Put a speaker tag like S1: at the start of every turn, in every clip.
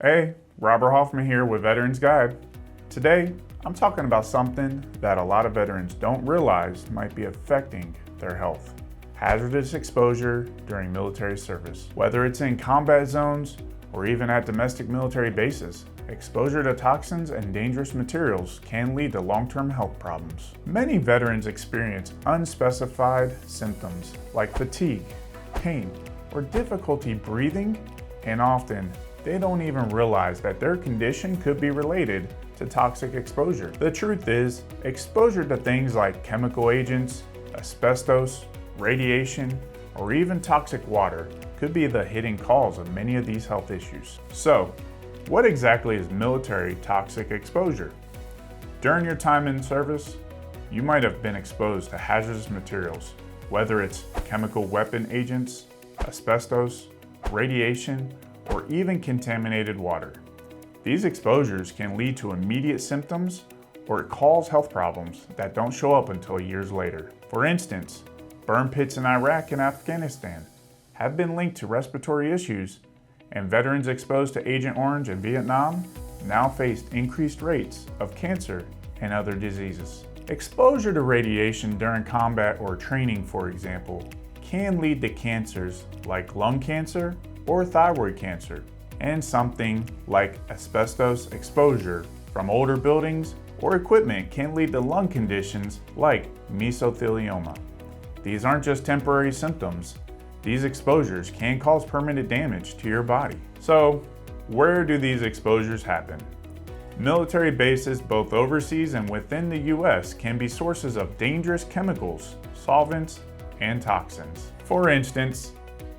S1: Hey, Robert Hoffman here with Veterans Guide. Today, I'm talking about something that a lot of veterans don't realize might be affecting their health. Hazardous exposure during military service. Whether it's in combat zones or even at domestic military bases, exposure to toxins and dangerous materials can lead to long-term health problems. Many veterans experience unspecified symptoms like fatigue, pain, or difficulty breathing, and often they don't even realize that their condition could be related to toxic exposure. The truth is, exposure to things like chemical agents, asbestos, radiation, or even toxic water could be the hidden cause of many of these health issues. So, what exactly is military toxic exposure? During your time in service, you might have been exposed to hazardous materials, whether it's chemical weapon agents, asbestos, radiation, or even contaminated water. These exposures can lead to immediate symptoms or cause health problems that don't show up until years later. For instance, burn pits in Iraq and Afghanistan have been linked to respiratory issues, and veterans exposed to Agent Orange in Vietnam now faced increased rates of cancer and other diseases. Exposure to radiation during combat or training, for example, can lead to cancers like lung cancer or thyroid cancer, and something like asbestos exposure from older buildings or equipment can lead to lung conditions like mesothelioma. These aren't just temporary symptoms. These exposures can cause permanent damage to your body. So, where do these exposures happen? Military bases both overseas and within the US can be sources of dangerous chemicals, solvents, and toxins. For instance,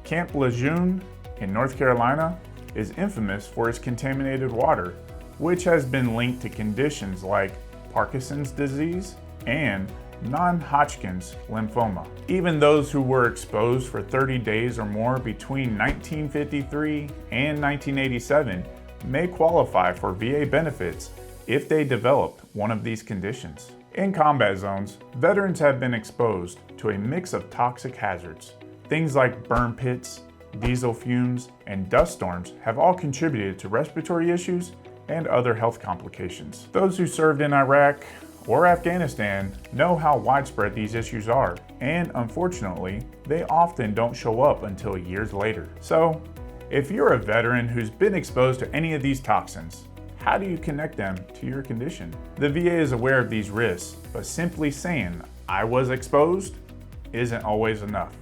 S1: Camp Lejeune in North Carolina is infamous for its contaminated water, which has been linked to conditions like Parkinson's disease and non-Hodgkin's lymphoma. Even those who were exposed for 30 days or more between 1953 and 1987 may qualify for VA benefits if they developed one of these conditions. In combat zones, veterans have been exposed to a mix of toxic hazards. Things like burn pits, diesel fumes, and dust storms have all contributed to respiratory issues and other health complications. Those who served in Iraq or Afghanistan know how widespread these issues are, and unfortunately, they often don't show up until years later. So, if you're a veteran who's been exposed to any of these toxins, how do you connect them to your condition? The VA is aware of these risks, but simply saying, "I was exposed," isn't always enough.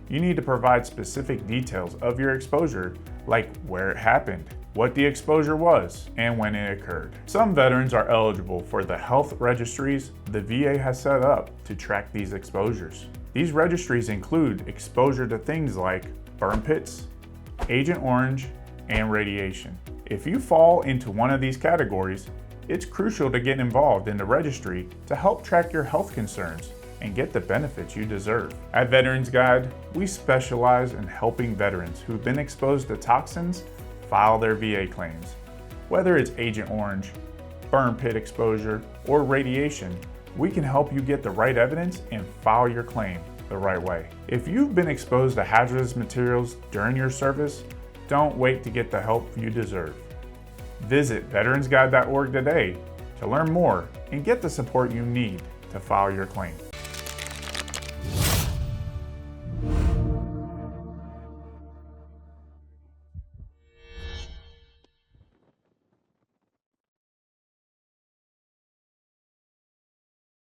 S1: You need to provide specific details of your exposure, like where it happened, what the exposure was, and when it occurred. Some veterans are eligible for the health registries the VA has set up to track these exposures. These registries include exposure to things like burn pits, Agent Orange, and radiation. If you fall into one of these categories, it's crucial to get involved in the registry to help track your health concerns and get the benefits you deserve. At Veterans Guide, we specialize in helping veterans who've been exposed to toxins file their VA claims. Whether it's Agent Orange, burn pit exposure, or radiation, we can help you get the right evidence and file your claim the right way. If you've been exposed to hazardous materials during your service, don't wait to get the help you deserve. Visit veteransguide.org today to learn more and get the support you need to file your claim.